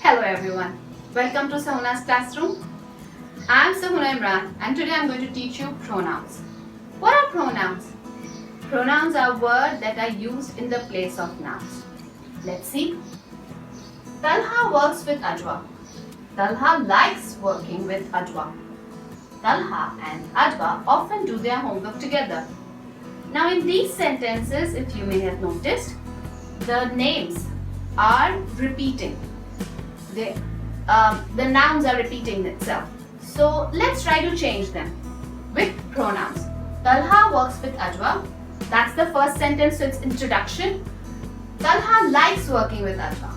Hello everyone, welcome to Sahuna's classroom. I am Sahuna Imran and today I am going to teach you pronouns. What are pronouns? Pronouns are words that are used in the place of nouns. Let's see. Talha works with Ajwa. Talha likes working with Ajwa. Talha and Ajwa often do their homework together. Now in these sentences, if you may have noticed, the names are repeating. The nouns are repeating itself. So let's try to change them with pronouns. Talha works with Ajwa. That's the first sentence, so it's introduction. Talha likes working with Ajwa.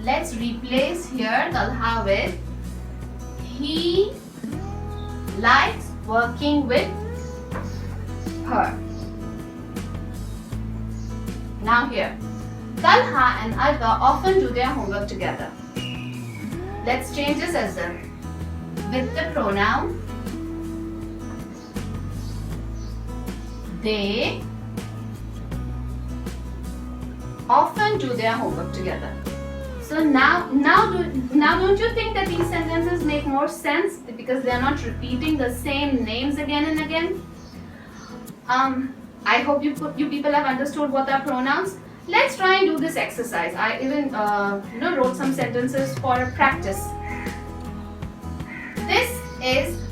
Let's replace here Talha with he likes working with her. Now here, Talha and Ajwa often do their homework together. Let's change this as well. With the pronoun, they often do their homework together. So now don't you think that these sentences make more sense because they are not repeating the same names again and again? I hope you people have understood what are pronouns. Let's try and do this exercise. I even wrote some sentences for practice.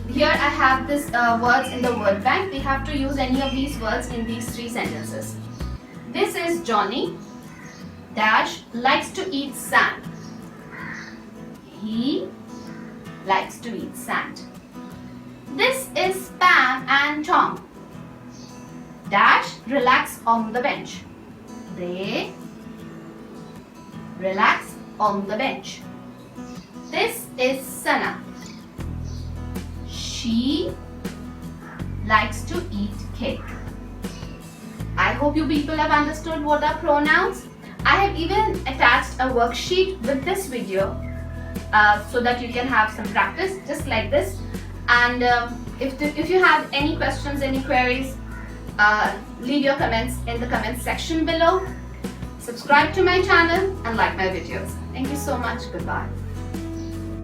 Here I have this words in the word bank. We have to use any of these words in these three sentences. This is Johnny dash likes to eat sand. He likes to eat sand. This is Pam and Tom dash relax on the bench. They relax on the bench. This is Sana. She likes to eat cake. I hope you people have understood what are pronouns. I have even attached a worksheet with this video so that you can have some practice just like this. And if you have any questions, any queries, leave your comments in the comments section below. Subscribe to my channel and like my videos. Thank you so much. Goodbye.